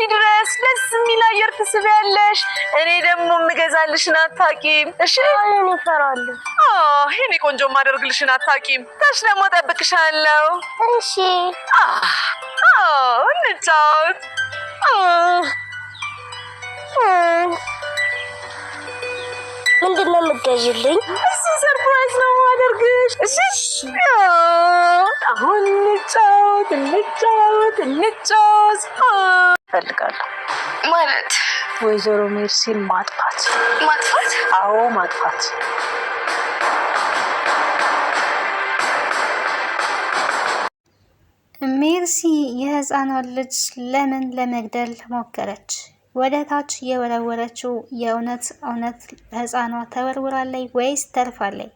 ድረስ ደስ የሚል አየር ትስቢያለሽ። እኔ ደግሞ የምገዛልሽን አታውቂም። እሺ እኔ እፈራለሁ። የኔ ቆንጆ የማደርግልሽን አታውቂም። ታች ደግሞ እጠብቅሻለሁ። እሺ እንጫወት። ምንድን ነው የምትገዥልኝ? እሱ ሰርፕራይዝ ነው የማደርግሽ። እሺ አሁን እንጫወት እፈልጋለሁ። ማለት ወይዘሮ ሜርሲን ማጥፋት። አዎ ማጥፋት። ሜርሲ የህፃኗን ልጅ ለምን ለመግደል ሞከረች? ወደ ታች የወረወረችው የእውነት ህፃኗ ተወርውራለች ወይስ ተርፋለች?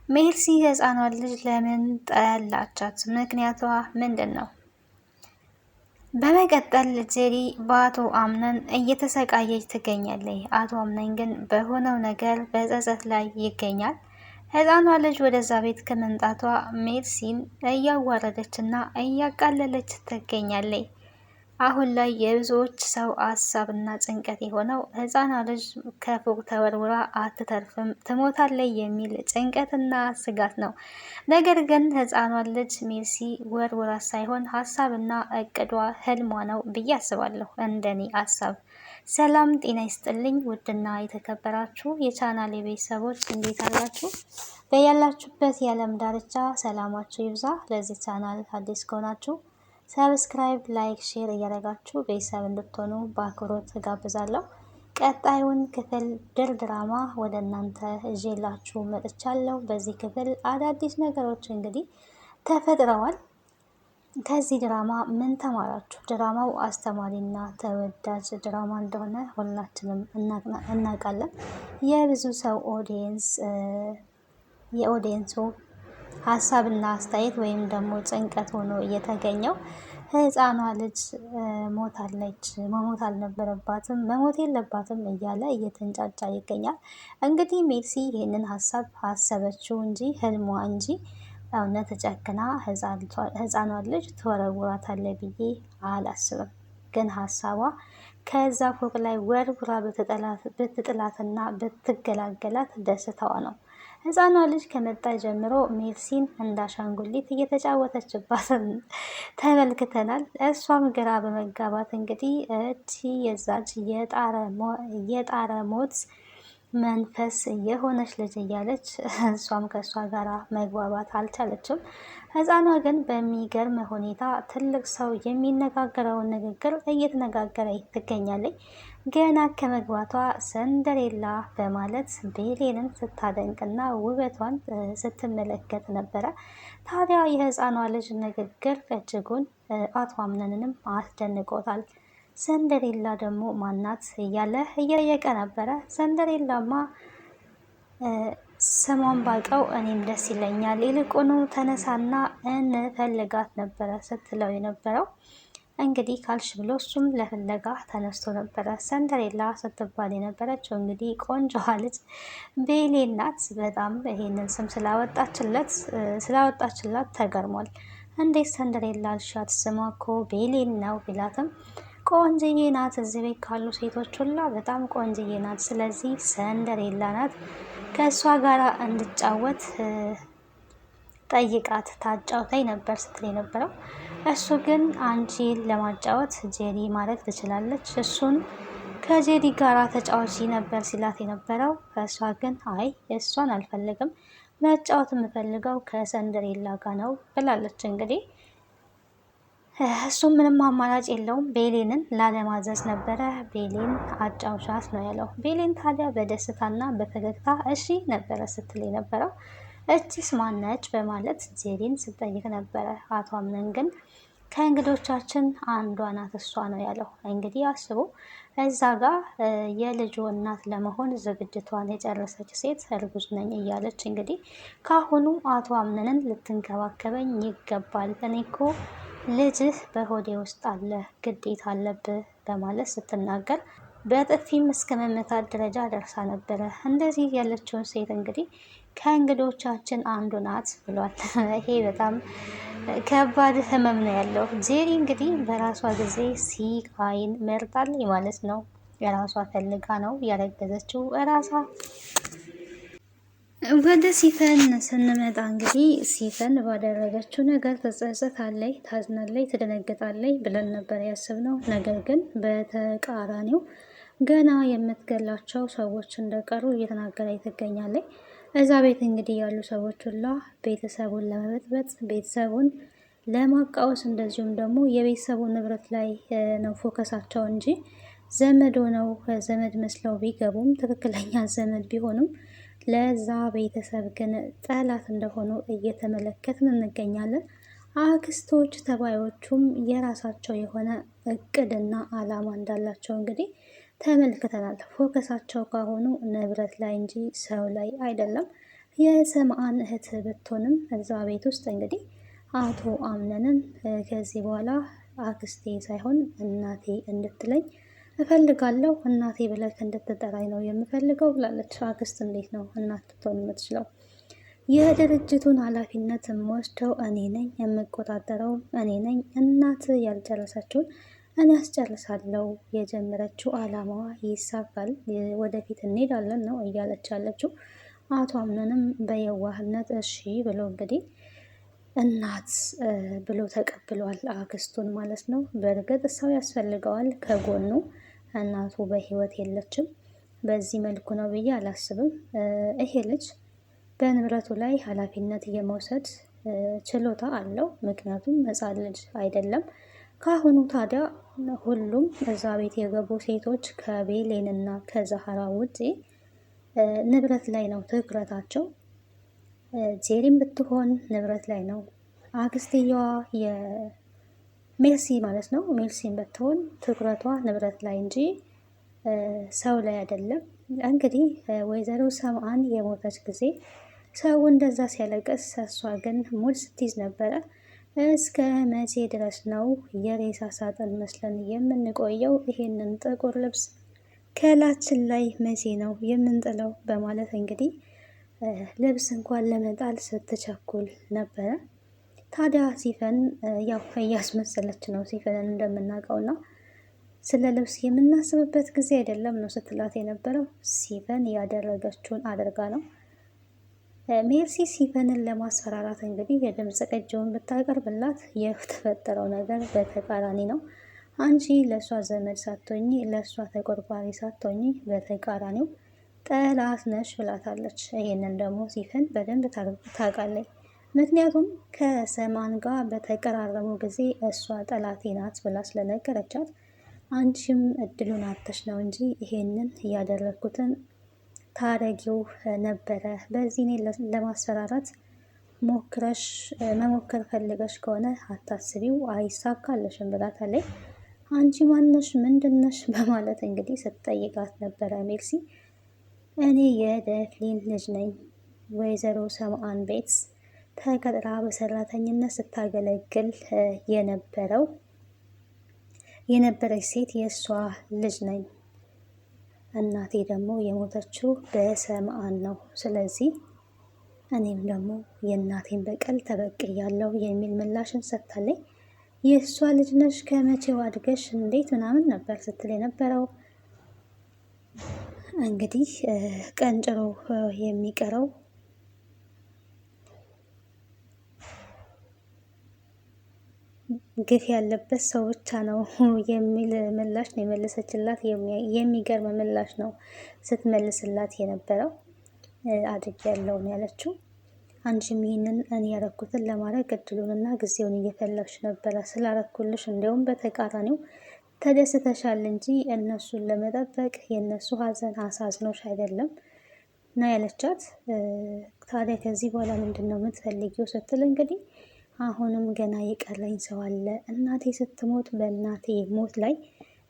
ሜርሲ የህፃኗን ልጅ ለምን ጠላቻት? ምክንያቷ ምንድን ነው? በመቀጠል ጄሪ በአቶ አምነን እየተሰቃየች ትገኛለች። አቶ አምነን ግን በሆነው ነገር በጸጸት ላይ ይገኛል። ህፃኗ ልጅ ወደዛ ቤት ከመምጣቷ ሜርሲን እያዋረደች እና እያቃለለች ትገኛለች። አሁን ላይ የብዙዎች ሰው ሀሳብና ጭንቀት የሆነው ህፃኗ ልጅ ከፎቅ ተወርውራ አትተርፍም፣ ትሞታለች የሚል ጭንቀትና ስጋት ነው። ነገር ግን ህፃኗን ልጅ ሜርሲ ወርውራ ሳይሆን ሀሳብና እቅዷ ህልሟ ነው ብዬ አስባለሁ። እንደኔ ሀሳብ። ሰላም ጤና ይስጥልኝ ውድና የተከበራችሁ የቻናል ቤተሰቦች እንዴት አላችሁ? በያላችሁበት የዓለም ዳርቻ ሰላማችሁ ይብዛ። ለዚህ ቻናል አዲስ ከሆናችሁ ሰብስክራይብ፣ ላይክ፣ ሼር እያደረጋችሁ ቤተሰብ እንድትሆኑ በአክብሮት ጋብዛለሁ። ቀጣዩን ክፍል ድራማ ወደ እናንተ እዤላችሁ መጥቻለሁ። በዚህ ክፍል አዳዲስ ነገሮች እንግዲህ ተፈጥረዋል። ከዚህ ድራማ ምን ተማራችሁ? ድራማው አስተማሪና ተወዳጅ ድራማ እንደሆነ ሁላችንም እናውቃለን። የብዙ ሰው የኦዲየንሱ ሀሳብና አስተያየት ወይም ደግሞ ጭንቀት ሆኖ እየተገኘው ህፃኗ ልጅ ሞታለች፣ መሞት አልነበረባትም፣ መሞት የለባትም እያለ እየተንጫጫ ይገኛል። እንግዲህ ሜርሲ ይህንን ሀሳብ አሰበችው እንጂ ህልሟ እንጂ እውነት ጨክና ህፃኗን ልጅ ትወረውራታለች ብዬ አላስብም። ግን ሀሳቧ ከዛ ፎቅ ላይ ወርውራ ብትጥላትና ብትገላገላት ደስታዋ ነው። ህፃኗ ልጅ ከመጣ ጀምሮ ሜርሲን እንዳሻንጉሊት እየተጫወተችባት ተመልክተናል። እሷም ግራ በመጋባት እንግዲህ እቺ የዛች የጣረ ሞት መንፈስ የሆነች ልጅ እያለች እሷም ከእሷ ጋር መግባባት አልቻለችም። ህፃኗ ግን በሚገርም ሁኔታ ትልቅ ሰው የሚነጋገረውን ንግግር እየተነጋገረ ትገኛለች። ገና ከመግባቷ ሰንደሬላ በማለት ቤሌንን ስታደንቅና ውበቷን ስትመለከት ነበረ። ታዲያ የህፃኗ ልጅ ንግግር እጅጉን አቶ አምነንንም አስደንቆታል። ሰንደሬላ ደግሞ ማናት እያለ እየጠየቀ ነበረ። ሰንደሬላማ ስሟን ባውቀው እኔም ደስ ይለኛል፣ ይልቁኑ ተነሳና እንፈልጋት ነበረ ስትለው የነበረው። እንግዲህ ካልሽ ብሎ እሱም ለፍለጋ ተነስቶ ነበረ። ሰንደሬላ ስትባል የነበረችው እንግዲህ ቆንጆዋ ልጅ ቤሌን ናት። በጣም ይሄንን ስም ስላወጣችላት ተገርሟል። እንዴት ሰንደሬላ አልሻት? ስሟ እኮ ቤሌን ነው ቢላትም ቆንጅዬ ናት። እዚህ ቤት ካሉ ሴቶች ሁላ በጣም ቆንጅዬ ናት። ስለዚህ ሰንደሬላ ናት፣ ከእሷ ጋር እንድጫወት ጠይቃት ታጫውተኝ ነበር ስትል የነበረው። እሱ ግን አንቺ ለማጫወት ጄሪ ማድረግ ትችላለች፣ እሱን ከጄሪ ጋራ ተጫዋች ነበር ሲላት የነበረው። እሷ ግን አይ እሷን አልፈልግም፣ መጫወት የምፈልገው ከሰንደሬላ ጋር ነው ብላለች። እንግዲህ እሱ ምንም አማራጭ የለውም፣ ቤሌንን ላለማዘዝ ነበረ። ቤሌን አጫውሻት ነው ያለው። ቤሌን ታዲያ በደስታና በፈገግታ እሺ ነበረ ስትል የነበረው። እቺስ ማነች በማለት ጄሪን ስጠይቅ ነበረ። አቶ አምነን ግን ከእንግዶቻችን አንዷ ናት እሷ ነው ያለው። እንግዲህ አስቡ፣ እዛ ጋር የልጁ እናት ለመሆን ዝግጅቷን የጨረሰች ሴት እርጉዝ ነኝ እያለች እንግዲህ ካሁኑ አቶ አምነንን ልትንከባከበኝ ይገባል፣ እኔ እኮ ልጅህ በሆዴ ውስጥ አለ፣ ግዴታ አለብህ በማለት ስትናገር በጥፊም እስከ መመታት ደረጃ ደርሳ ነበረ። እንደዚህ ያለችውን ሴት እንግዲህ ከእንግዶቻችን አንዱ ናት ብሏል። ይሄ በጣም ከባድ ህመም ነው ያለው። ጄሪ እንግዲህ በራሷ ጊዜ ሲቃይን መርጣለች ማለት ነው። የራሷ ፈልጋ ነው ያረገዘችው እራሷ። ወደ ሲፈን ስንመጣ እንግዲህ ሲፈን ባደረገችው ነገር ትጸጸታለች፣ ታዝናለች፣ ትደነግጣለች ብለን ነበር ያስብነው። ነገር ግን በተቃራኒው ገና የምትገላቸው ሰዎች እንደቀሩ እየተናገረች ትገኛለች። እዛ ቤት እንግዲህ ያሉ ሰዎች ሁላ ቤተሰቡን ለመበጥበጥ፣ ቤተሰቡን ለማቃወስ እንደዚሁም ደግሞ የቤተሰቡን ንብረት ላይ ነው ፎከሳቸው እንጂ ዘመድ ሆነው ዘመድ መስለው ቢገቡም ትክክለኛ ዘመድ ቢሆኑም ለዛ ቤተሰብ ግን ጠላት እንደሆኑ እየተመለከትን እንገኛለን። አክስቶች ተባዮቹም የራሳቸው የሆነ እቅድና አላማ እንዳላቸው እንግዲህ ተመልክተናል። ፎከሳቸው ካሁኑ ንብረት ላይ እንጂ ሰው ላይ አይደለም። የሰምአን እህት ብትሆንም እዛ ቤት ውስጥ እንግዲህ አቶ አምነንን ከዚህ በኋላ አክስቴ ሳይሆን እናቴ እንድትለኝ እፈልጋለሁ፣ እናቴ ብለህ እንድትጠራኝ ነው የምፈልገው ብላለች። አክስት እንዴት ነው እናት ልትሆን የምትችለው? የድርጅቱን ኃላፊነት የምወስደው እኔ ነኝ፣ የምቆጣጠረው እኔ ነኝ። እናት ያልጨረሰችውን እኔ አስጨርሳለሁ። የጀመረችው አላማዋ ይሳካል፣ ወደፊት እንሄዳለን ነው እያለች ያለችው። አቶ አምነንም በየዋህነት እሺ ብሎ እንግዲህ እናት ብሎ ተቀብሏል፣ አክስቱን ማለት ነው። በእርግጥ ሰው ያስፈልገዋል ከጎኑ። እናቱ በህይወት የለችም። በዚህ መልኩ ነው ብዬ አላስብም። ይሄ ልጅ በንብረቱ ላይ ኃላፊነት የመውሰድ ችሎታ አለው። ምክንያቱም ሕፃን ልጅ አይደለም። ካሁኑ ታዲያ ሁሉም እዛ ቤት የገቡ ሴቶች ከቤሌንና ከዛህራ ውጪ ንብረት ላይ ነው ትኩረታቸው። ጄሪም ብትሆን ንብረት ላይ ነው። አክስትየዋ የሜርሲ ማለት ነው። ሜርሲን ብትሆን ትኩረቷ ንብረት ላይ እንጂ ሰው ላይ አይደለም። እንግዲህ ወይዘሮ ሰምአን የሞተች ጊዜ ሰው እንደዛ ሲያለቅስ፣ እሷ ግን ሙድ ስትይዝ ነበረ። እስከ መቼ ድረስ ነው የሬሳ ሳጥን መስለን የምንቆየው? ይሄንን ጥቁር ልብስ ከላችን ላይ መቼ ነው የምንጥለው? በማለት እንግዲህ ልብስ እንኳን ለመጣል ስትቸኩል ነበረ። ታዲያ ሲፈን ያው እያስመሰለች ነው ሲፈንን እንደምናውቀውና ስለ ልብስ የምናስብበት ጊዜ አይደለም ነው ስትላት የነበረው። ሲፈን ያደረገችውን አድርጋ ነው። ሜርሲ ሲፈንን ለማስፈራራት እንግዲህ የድምፅ ቅጂውን ብታቀርብላት የተፈጠረው ነገር በተቃራኒ ነው። አንቺ ለእሷ ዘመድ ሳትሆኚ፣ ለእሷ ተቆርቋሪ ሳትሆኚ በተቃራኒው ጠላት ነሽ ብላታለች። ይሄንን ደግሞ ሲፈን በደንብ ታውቃለች። ምክንያቱም ከሰማን ጋር በተቀራረቡ ጊዜ እሷ ጠላቴ ናት ብላ ስለነገረቻት አንቺም እድሉን አተሽ ነው እንጂ ይሄንን እያደረግኩትን ታረጊው ነበረ። በዚህ እኔ ለማስፈራራት መሞከር ፈልገሽ ከሆነ አታስቢው፣ አይሳካልሽም ብላታለች። አንቺ ማነሽ ምንድነሽ በማለት እንግዲህ ስትጠይቃት ነበረ ሜርሲ። እኔ የደፍሊን ልጅ ነኝ። ወይዘሮ ሰምአን ቤት ተቀጥራ በሰራተኝነት ስታገለግል የነበረች ሴት የእሷ ልጅ ነኝ። እናቴ ደግሞ የሞተችው በሰምአን ነው። ስለዚህ እኔም ደግሞ የእናቴን በቀል ተበቅያለሁ የሚል ምላሽን ሰጥታለች። የእሷ ልጅ ነሽ ከመቼው አድገሽ እንዴት ምናምን ነበር ስትል የነበረው። እንግዲህ ቀንጭሮ የሚቀረው ግፍ ያለበት ሰው ብቻ ነው የሚል ምላሽ ነው የመለሰችላት። የሚገርም ምላሽ ነው ስትመልስላት የነበረው። አድርጌያለሁ ነው ያለችው። አንቺም ይህንን እኔ ያረኩትን ለማድረግ እድሉንና ጊዜውን እየፈለግሽ ነበረ። ስላረኩልሽ እንዲሁም በተቃራኒው ተደስተሻል እንጂ እነሱን ለመጠበቅ የእነሱ ሀዘን አሳዝኖሽ አይደለም ነው ያለቻት። ታዲያ ከዚህ በኋላ ምንድን ነው የምትፈልጊው ስትል እንግዲህ አሁንም ገና የቀረኝ ሰው አለ። እናቴ ስትሞት በእናቴ ሞት ላይ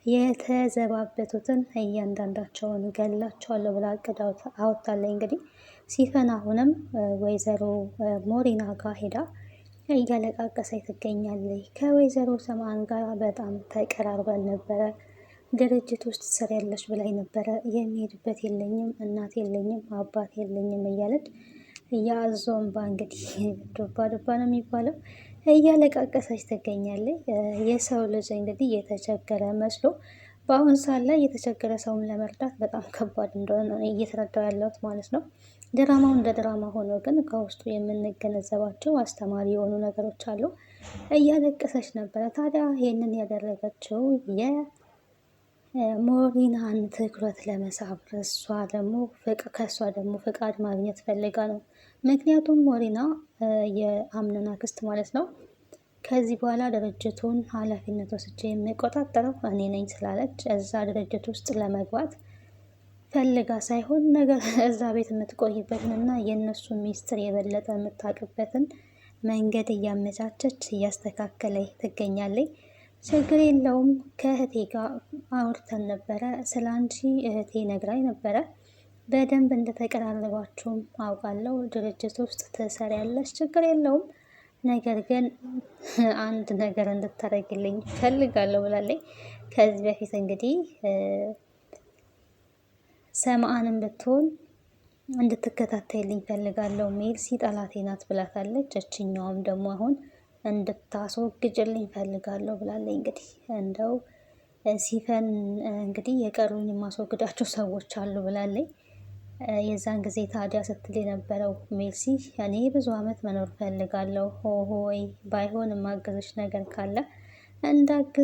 የተዘባበቱትን እያንዳንዳቸውን ገላቸዋለሁ ብላ እቅድ አወጣለች። እንግዲህ ሲፈን አሁንም ወይዘሮ ሞሪና ጋር ሄዳ እያለቃቀሰች ትገኛለች። ከወይዘሮ ሰምአን ጋር በጣም ተቀራርበን ነበረ። ድርጅት ውስጥ ትሰሪያለሽ ብላኝ ነበረ። የሚሄድበት የለኝም፣ እናት የለኝም፣ አባት የለኝም እያለች የአዞ እንባ እንግዲህ ዱባ ዱባ ነው የሚባለው እያለቃቀሰች ትገኛለች። የሰው ልጅ እንግዲህ የተቸገረ መስሎ በአሁን ሰዓት ላይ የተቸገረ ሰውን ለመርዳት በጣም ከባድ እንደሆነ ነው እየተረዳው ያለሁት ማለት ነው። ድራማው እንደ ድራማ ሆኖ ግን ከውስጡ የምንገነዘባቸው አስተማሪ የሆኑ ነገሮች አሉ። እያለቀሰች ነበረ። ታዲያ ይህንን ያደረገችው የሞሪናን ትኩረት ለመሳብ ከእሷ ደግሞ ፍቃድ ማግኘት ፈልጋ ነው። ምክንያቱም ሞሪና የአምነን አክስት ማለት ነው ከዚህ በኋላ ድርጅቱን ኃላፊነት ወስጄ የሚቆጣጠረው እኔ ነኝ ስላለች እዛ ድርጅት ውስጥ ለመግባት ፈልጋ ሳይሆን ነገር እዛ ቤት የምትቆይበትን እና የእነሱን ሚስጥር የበለጠ የምታውቅበትን መንገድ እያመቻቸች እያስተካከለች ትገኛለች። ችግር የለውም ከእህቴ ጋር አውርተን ነበረ። ስለ አንቺ እህቴ ነግራኝ ነበረ። በደንብ እንደተቀራረባችሁም አውቃለሁ። ድርጅት ውስጥ ትሰሪያለሽ፣ ችግር የለውም ነገር ግን አንድ ነገር እንድታደርግልኝ ፈልጋለሁ ብላለች። ከዚህ በፊት እንግዲህ ሰምአንም ብትሆን እንድትከታተልኝ ፈልጋለሁ፣ ሜርሲ ጠላቴ ናት ብላታለች። እችኛዋም ደግሞ አሁን እንድታስወግጅልኝ ፈልጋለሁ ብላለች። እንግዲህ እንደው ሲፈን እንግዲህ የቀሩኝ የማስወግዳቸው ሰዎች አሉ ብላለች። የዛን ጊዜ ታዲያ ስትል የነበረው ሜርሲ እኔ ብዙ አመት መኖር ፈልጋለሁ፣ ሆይ ባይሆን የማግዝሽ ነገር ካለ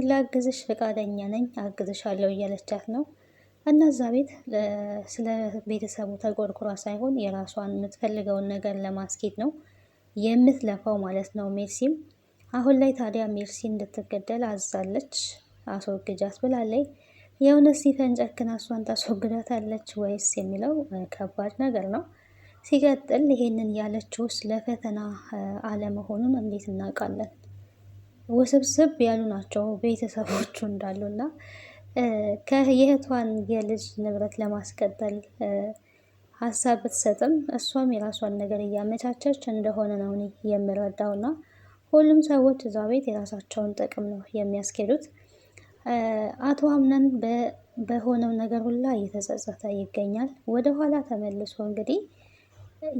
ላግዝሽ ፈቃደኛ ነኝ፣ አግዝሻለሁ እያለቻት ነው። እና እዛ ቤት ስለ ቤተሰቡ ተቆርቁራ ሳይሆን የራሷን የምትፈልገውን ነገር ለማስኬድ ነው የምትለፋው ማለት ነው። ሜርሲም አሁን ላይ ታዲያ ሜርሲ እንድትገደል አዛለች። አስወግጃት ብላለች። የእውነት ሲፈን ጨክና እሷን ታስወግዳታለች ወይስ የሚለው ከባድ ነገር ነው። ሲቀጥል ይሄንን ያለችው ለፈተና አለመሆኑን እንዴት እናውቃለን? ውስብስብ ያሉ ናቸው ቤተሰቦቹ እንዳሉና የእህቷን የልጅ ንብረት ለማስቀጠል ሀሳብ ብትሰጥም እሷም የራሷን ነገር እያመቻቸች እንደሆነ ነው የምረዳውና ሁሉም ሰዎች እዛ ቤት የራሳቸውን ጥቅም ነው የሚያስኬዱት። አቶ አምነን በሆነው ነገር ሁላ እየተጸጸተ ይገኛል። ወደ ኋላ ተመልሶ እንግዲህ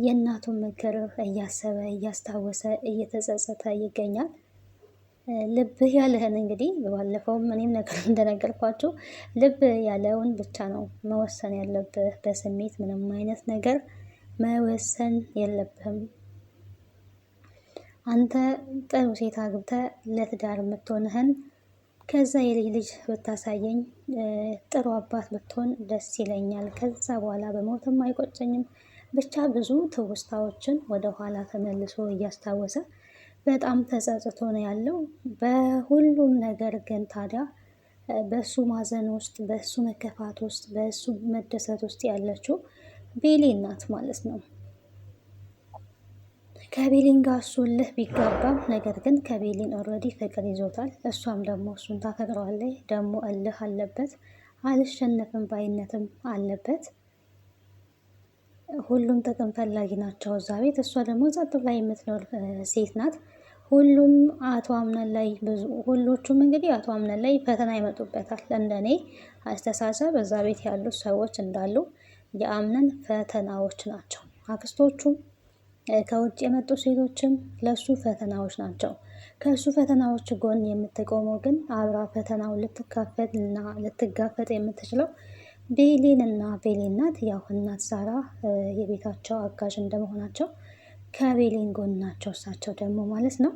የእናቱን ምክር እያሰበ እያስታወሰ እየተጸጸተ ይገኛል። ልብህ ያለህን እንግዲህ ባለፈውም እኔም ነገር እንደነገርኳችሁ ልብ ያለውን ብቻ ነው መወሰን ያለብህ። በስሜት ምንም አይነት ነገር መወሰን የለብህም። አንተ ጥሩ ሴት አግብተህ ለትዳር የምትሆንህን ከዛ የልጅ ልጅ ብታሳየኝ ጥሩ አባት ብትሆን ደስ ይለኛል። ከዛ በኋላ በሞትም አይቆጨኝም። ብቻ ብዙ ትውስታዎችን ወደ ኋላ ተመልሶ እያስታወሰ በጣም ተጸጽቶ ነው ያለው በሁሉም ነገር። ግን ታዲያ በእሱ ማዘን ውስጥ፣ በእሱ መከፋት ውስጥ፣ በእሱ መደሰት ውስጥ ያለችው ቤሌን ናት ማለት ነው። ከቤሊን ጋር እሱ እልህ ቢጋባም ነገር ግን ከቤሊን ኦልሬዲ ፍቅር ይዞታል። እሷም ደግሞ እሱን ታፈቅረዋለች። ደግሞ እልህ አለበት፣ አልሸነፍም ባይነትም አለበት። ሁሉም ጥቅም ፈላጊ ናቸው እዛ ቤት። እሷ ደግሞ ጸጥ ብላ የምትኖር ሴት ናት። ሁሉም አቶ አምነን ላይ ሁሎቹም እንግዲህ አቶ አምነን ላይ ፈተና ይመጡበታል። እንደኔ አስተሳሰብ እዛ ቤት ያሉት ሰዎች እንዳሉ የአምነን ፈተናዎች ናቸው። አክስቶቹም ከውጭ የመጡ ሴቶችም ለሱ ፈተናዎች ናቸው። ከእሱ ፈተናዎች ጎን የምትቆመው ግን አብራ ፈተናውን ልትካፈል እና ልትጋፈጥ የምትችለው ቤሌን እና ቤሌን ናት። ያው እናት ዛራ የቤታቸው አጋዥ እንደመሆናቸው ከቤሌን ጎን ናቸው እሳቸው ደግሞ ማለት ነው።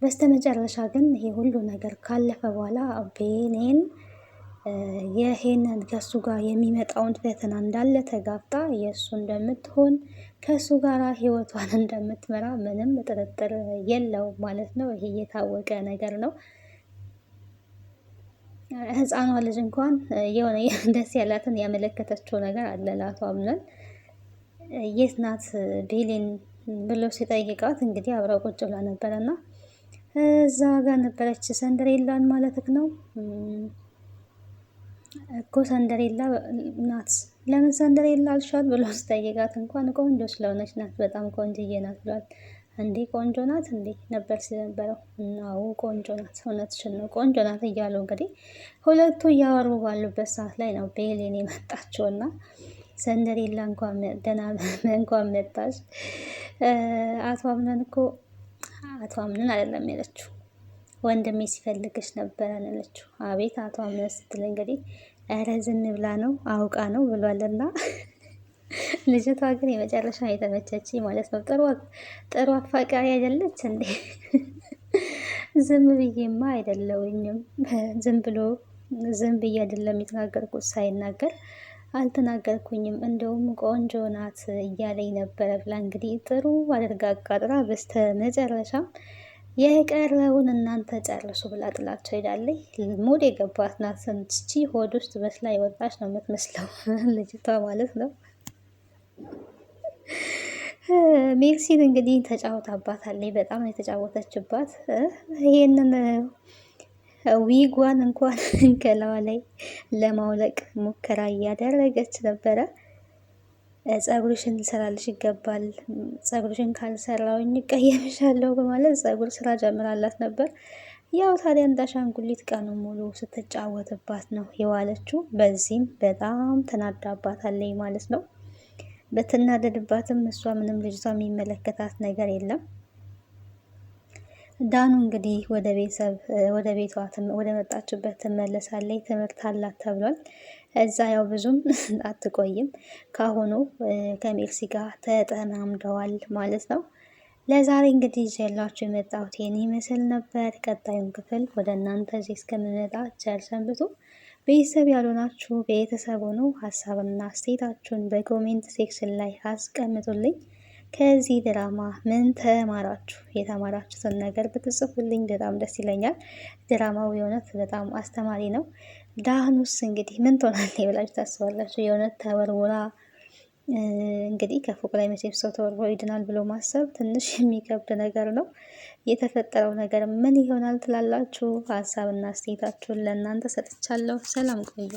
በስተመጨረሻ ግን ይሄ ሁሉ ነገር ካለፈ በኋላ ቤሌን ይሄንን ከሱ ጋር የሚመጣውን ፈተና እንዳለ ተጋፍጣ የእሱ እንደምትሆን ከእሱ ጋር ህይወቷን እንደምትመራ ምንም ጥርጥር የለውም ማለት ነው። ይሄ የታወቀ ነገር ነው። ህፃኗ ልጅ እንኳን የሆነ ደስ ያላትን ያመለከተችው ነገር አለ ለአቶ አምነን። የት ናት ቤሌን ብሎ ሲጠይቃት እንግዲህ አብረው ቁጭ ብላ ነበረና እዛ ጋር ነበረች። ሰንደሬላን ማለትክ ነው እኮ ሰንደሬላ ናት። ለምን ሰንደሬላ አልሻት ብሎ ሲጠይቃት እንኳን ቆንጆ ስለሆነች ናት፣ በጣም ቆንጆዬ ናት ብሏል። እንዴ ቆንጆ ናት እንዴ ነበር ሲነበረው። አዎ ቆንጆ ናት፣ እውነትሽን ነው ቆንጆ ናት እያሉ እንግዲህ ሁለቱ እያወሩ ባሉበት ሰዓት ላይ ነው ቤሌን የመጣችውና ሰንደሬላ እንኳን መጣች። አቶ አምነን እኮ አቶ አምነን አይደለም ያለችው ወንድሜ ሲፈልግሽ ነበር አለችው። አቤት አቶ አምነን ስትል እንግዲህ ኧረ ዝም ብላ ነው አውቃ ነው ብሏልና ልጅቷ ግን የመጨረሻ የተመቸች ማለት ነው። ጥሩ አፋቃሪ አይደለች እንዴ? ዝም ብዬማ አይደለውኝም ዝም ብዬ አይደለም የተናገርኩት፣ ሳይናገር አልተናገርኩኝም፣ እንደውም ቆንጆ ናት እያለኝ ነበረ ብላ እንግዲህ ጥሩ አድርጋ አቃጥራ በስተ መጨረሻም የቀረውን እናንተ ጨርሱ ብላ ጥላቸው ሄዳለች። ሙድ የገባት ናት። ስንቺ ሆድ ውስጥ በስላ የወጣች ነው የምትመስለው ልጅቷ ማለት ነው። ሜርሲን እንግዲህ ተጫውታባታለች። በጣም ነው የተጫወተችባት። ይሄንን ዊጓን እንኳን ከላዋ ላይ ለማውለቅ ሙከራ እያደረገች ነበረ። ጸጉርሽን ልሰራልሽ ይገባል፣ ጸጉርሽን ካልሰራውኝ እቀየምሻለሁ በማለት ጸጉር ስራ ጀምራላት ነበር። ያው ታዲያ እንደ አሻንጉሊት ቀኑ ሙሉ ስትጫወትባት ነው የዋለችው። በዚህም በጣም ተናዳባታለች ማለት ነው። በትናደድባትም እሷ ምንም ልጅቷ የሚመለከታት ነገር የለም። ዳኑ እንግዲህ ወደ ቤቷ ወደ መጣችበት ትመለሳለች። ትምህርት አላት ተብሏል። እዛ ያው ብዙም አትቆይም። ካሁኑ ከሜርሲ ጋር ተጠማምደዋል ማለት ነው። ለዛሬ እንግዲህ ይዤላችሁ የመጣሁት ይህን ይመስል ነበር። ቀጣዩን ክፍል ወደ እናንተ እዚህ እስከምመጣ ቸር ሰንብቱ። ቤተሰብ ያልሆናችሁ ቤተሰብ ሆኑ። ሀሳብና አስተያየታችሁን በኮሜንት ሴክሽን ላይ አስቀምጡልኝ። ከዚህ ድራማ ምን ተማራችሁ? የተማራችሁትን ነገር ብትጽፉልኝ በጣም ደስ ይለኛል። ድራማው የእውነት በጣም አስተማሪ ነው። ዳኑስ እንግዲህ ምን ትሆናለች ብላችሁ ታስባላችሁ? የእውነት ተወርውራ እንግዲህ ከፎቅ ላይ መቼም ሰው ተወርውሮ ይድናል ብሎ ማሰብ ትንሽ የሚከብድ ነገር ነው። የተፈጠረው ነገር ምን ይሆናል ትላላችሁ? ሀሳብና አስተያየታችሁን ለእናንተ ሰጥቻለሁ። ሰላም ቆዩ።